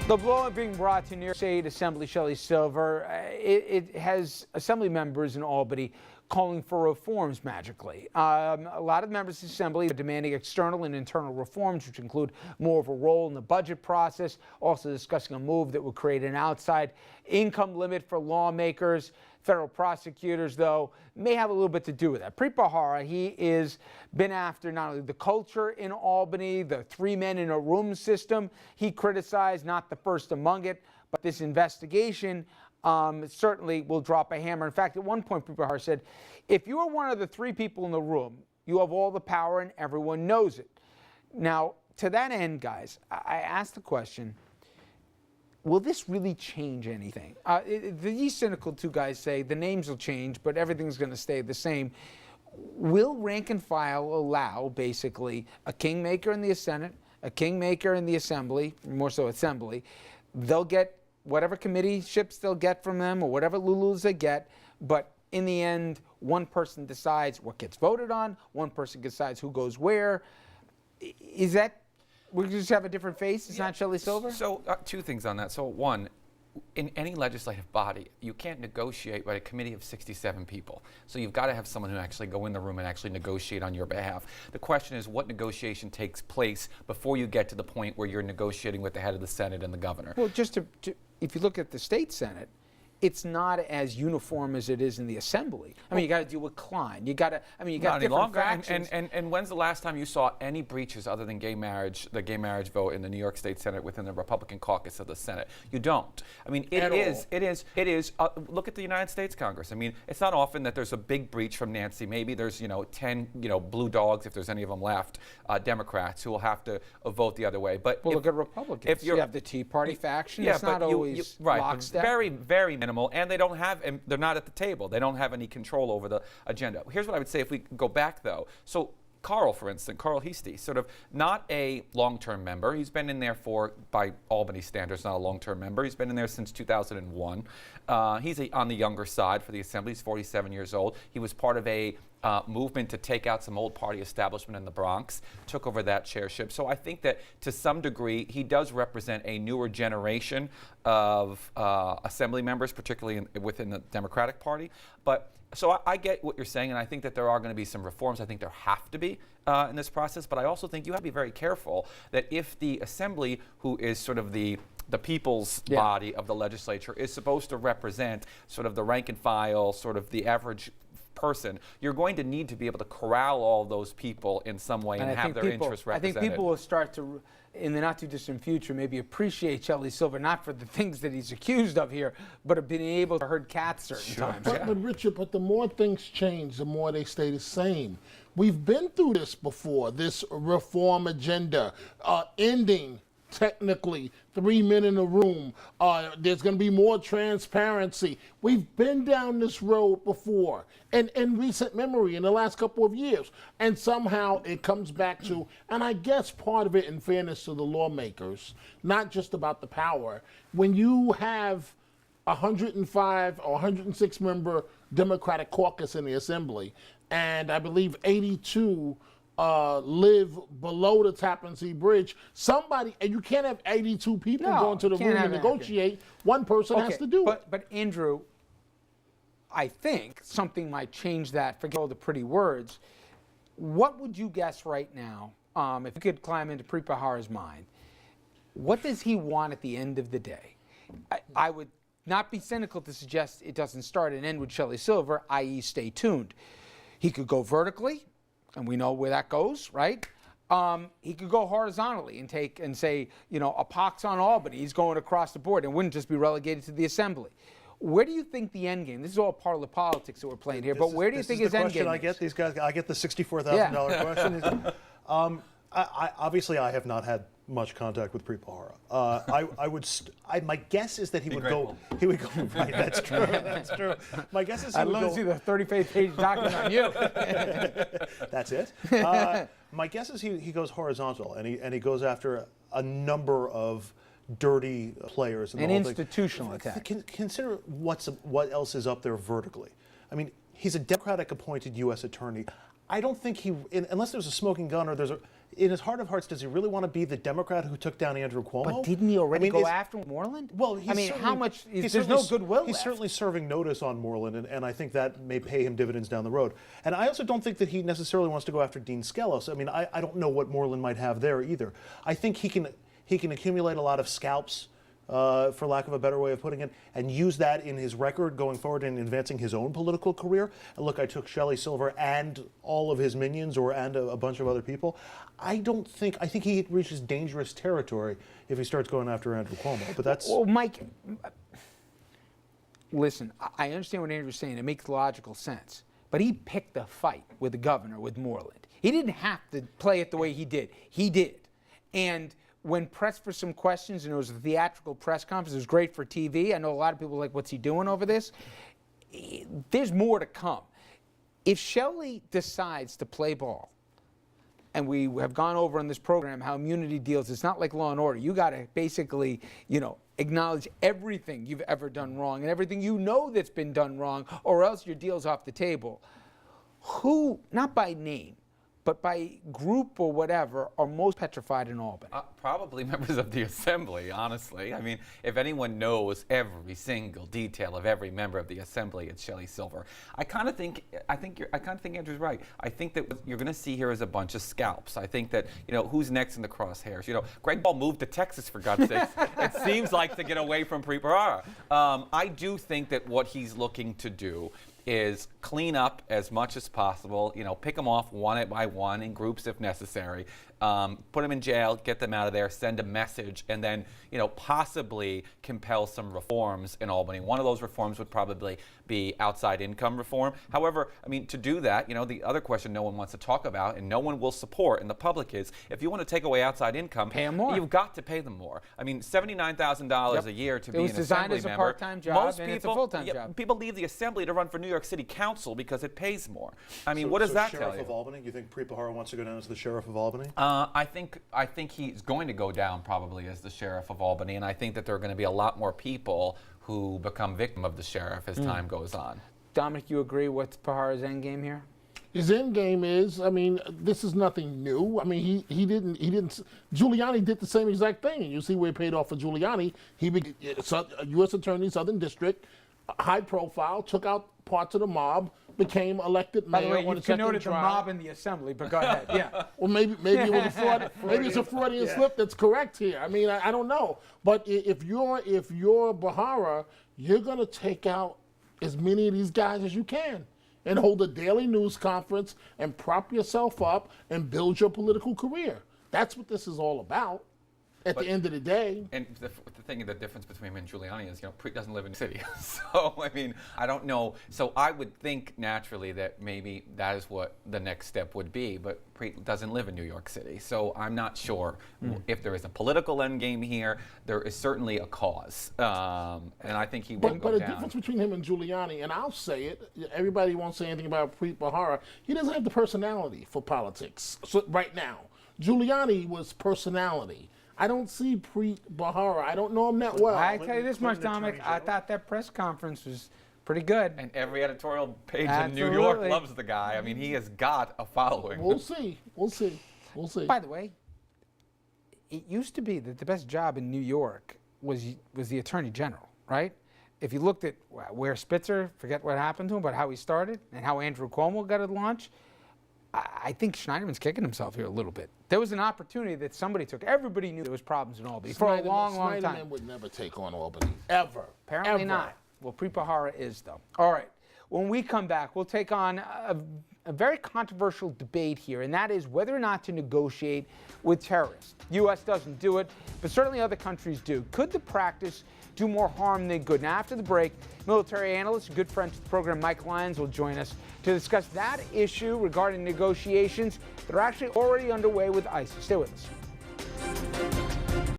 The blow being brought to New York State Assembly Shelley Silver, it has Assembly members in Albany calling for reforms magically. A lot of members of the Assembly are demanding external and internal reforms, which include more of a role in the budget process, also discussing a move that would create an outside income limit for lawmakers. Federal prosecutors, though, may have a little bit to do with that. Pripahara, he is been after not only the culture in Albany, the 3 men in a room system. He criticized, not the first among it, but this investigation certainly will drop a hammer. In fact, at one point, Pripahara said, if you are one of the 3 people in the room, you have all the power and everyone knows it. Now, to that end, guys, I asked the question, will this really change anything? These cynical 2 guys say the names will change, but everything's going to stay the same. Will rank and file allow, basically, a kingmaker in the Senate, a kingmaker in the Assembly, more so Assembly? They'll get whatever committee ships they'll get from them or whatever lulus they get, but in the end, one person decides what gets voted on, one person decides who goes where. Is that... We just have a different face? It's not Shelley Silver? So 2 things on that. So one, in any legislative body, you can't negotiate with a committee of 67 people. So you've got to have someone who actually go in the room and actually negotiate on your behalf. The question is what negotiation takes place before you get to the point where you're negotiating with the head of the Senate and the governor. Well, just if you look at the state Senate, it's not as uniform as it is in the Assembly. I mean, you got to deal with Klein. You got to, I mean, you got different factions. And when's the last time you saw any breaches other than gay marriage, the gay marriage vote in the New York State Senate within the Republican caucus of the Senate? You don't. I mean, it is. Look at the United States Congress. I mean, it's not often that there's a big breach from Nancy. Maybe there's 10 blue dogs, if there's any of them left, Democrats who will have to vote the other way. But look at Republicans. If you have the Tea Party faction, it's not always lockstep. Very, very minimal. And they don't have, and they're not at the table. They don't have any control over the agenda. Here's what I would say if we go back, though. So Carl, for instance, Carl Heastie, sort of not a long-term member. He's been in there by Albany standards, not a long-term member. He's been in there since 2001. He's on the younger side for the Assembly. He's 47 years old. He was part of a movement to take out some old party establishment in the Bronx, took over that chairship. So I think that to some degree, he does represent a newer generation of Assembly members, particularly within the Democratic Party. But so I get what you're saying, and I think that there are going to be some reforms. I think there have to be in this process, but I also think you have to be very careful that if the Assembly, who is sort of the people's body of the legislature, is supposed to represent sort of the rank and file, sort of the average person, you're going to need to be able to corral all those people in some way and have their interests represented. I think people will start to, in the not too distant future, maybe appreciate Shelley Silver, not for the things that he's accused of here, but of being able to herd cats certain times. But Richard, the more things change, the more they stay the same. We've been through this before, this reform agenda, ending technically 3 men in a room. There's going to be more transparency. We've been down this road before in recent memory in the last couple of years. And somehow it comes back to, and I guess part of it, in fairness to the lawmakers, not just about the power, when you have 105 or 106 member Democratic caucus in the Assembly, and I believe 82 live below the Tappan Zee Bridge. Somebody, and you can't have 82 people going to the room and negotiate. One person has to do it. But Andrew, I think something might change that. Forget all the pretty words. What would you guess right now, if you could climb into Pripahara's mind? What does he want at the end of the day? I would not be cynical to suggest it doesn't start and end with Shelley Silver, i.e. stay tuned. He could go vertically, and we know where that goes, right? He could go horizontally and say, a pox on Albany. He's going across the board and wouldn't just be relegated to the Assembly. Where do you think the end game? This is all part of the politics that we're playing here. But where do you think his end game is? I get these guys. I get the $64,000 question. Obviously, I have not had much contact with Pripahara. My guess is that he would go. He would go. Right, that's true. That's true. My guess is he would go. I'd love to see the 35-page document on you. That's it. My guess is he goes horizontal and he goes after a number of dirty players. An institutional attack. Consider what else is up there vertically. I mean, he's a Democratic-appointed U.S. attorney. I don't think unless there's a smoking gun or in his heart of hearts, does he really want to be the Democrat who took down Andrew Cuomo? But didn't he already go after Moreland? Well, how much? There's no goodwill He's left. certainly serving notice on Moreland, and I think that may pay him dividends down the road. And I also don't think that he necessarily wants to go after Dean Skelos. I mean, I don't know what Moreland might have there either. I think he can accumulate a lot of scalps, for lack of a better way of putting it, and use that in his record going forward in advancing his own political career. And look, I took Shelley Silver and all of his minions, and a bunch of other people. I think he reaches dangerous territory if he starts going after Andrew Cuomo. But that's... Well, Mike, listen, I understand what Andrew's saying. It makes logical sense. But he picked a fight with the governor, with Moreland. He didn't have to play it the way he did. He did. And when pressed for some questions, and it was a theatrical press conference, it was great for TV. I know a lot of people are like, what's he doing over this? There's more to come. If Shelley decides to play ball, and we have gone over in this program how immunity deals, it's not like Law and Order. You got to basically, acknowledge everything you've ever done wrong and everything you know that's been done wrong, or else your deal's off the table. Who, not by name, but by group or whatever, are most petrified in Albany? Probably members of the Assembly, honestly. I mean, if anyone knows every single detail of every member of the Assembly, it's Shelley Silver. I kind of think Andrew's right. I think that what you're going to see here is a bunch of scalps. I think that, who's next in the crosshairs? Greg Ball moved to Texas, for God's sakes. It seems like to get away from Preet Bharara. I do think that what he's looking to do is clean up as much as possible, pick them off one by one in groups if necessary, put them in jail, get them out of there, send a message, and then, possibly compel some reforms in Albany. One of those reforms would probably be outside income reform. However, I mean, to do that, the other question no one wants to talk about and no one will support in the public is, if you want to take away outside income, pay them more. You've got to pay them more. I mean, $79,000 a year to be an Assembly member. It was designed as a part-time job, and it's a full-time job. People leave the Assembly to run for New York City Council because it pays more. I mean, what does that tell you? Sheriff of Albany? You think Preet Bharara wants to go down as the Sheriff of Albany? I think he's going to go down probably as the Sheriff of Albany, and I think that there are going to be a lot more people who become victim of the sheriff as time goes on. Dominic, you agree with Bharara's end game here? His end game is, this is nothing new. He didn't. Giuliani did the same exact thing. You see where it paid off for Giuliani. He became a U.S. Attorney, Southern District, high profile, took out parts of the mob, became elected mayor. By the way, on you the second connoted the trial. Mob in the Assembly, but go ahead. Yeah. Well, maybe it was a fraud. Maybe it's a Freudian slip that's correct here. I don't know. But if you're Bharara, you're gonna take out as many of these guys as you can and hold a daily news conference and prop yourself up and build your political career. That's what this is all about. At the end of the day. And the difference between him and Giuliani is, Preet doesn't live in the city. So, I don't know. So I would think naturally that maybe that is what the next step would be, but Preet doesn't live in New York City. So I'm not sure if there is a political end game here. There is certainly a cause. And I think he will go down. But the difference between him and Giuliani, and I'll say it, everybody won't say anything about Preet Bharara, he doesn't have the personality for politics right now. Giuliani was personality. I don't see Preet Bharara. I don't know him that well. I tell you this much, Dominic. I thought that press conference was pretty good. And every editorial page in New York loves the guy. He has got a following. We'll see. By the way, it used to be that the best job in New York was the Attorney General, right? If you looked at where Spitzer, forget what happened to him, but how he started and how Andrew Cuomo got a launch, I think Schneiderman's kicking himself here a little bit. There was an opportunity that somebody took. Everybody knew there was problems in Albany for a long time. Schneiderman would never take on Albany, ever. Apparently not. Well, Preet Bharara is, though. All right. When we come back, we'll take on a very controversial debate here, and that is whether or not to negotiate with terrorists. The U.S. doesn't do it, but certainly other countries do. Could the practice do more harm than good? Now, after the break, military analyst and good friend to the program, Mike Lyons, will join us to discuss that issue regarding negotiations that are actually already underway with ISIS. Stay with us.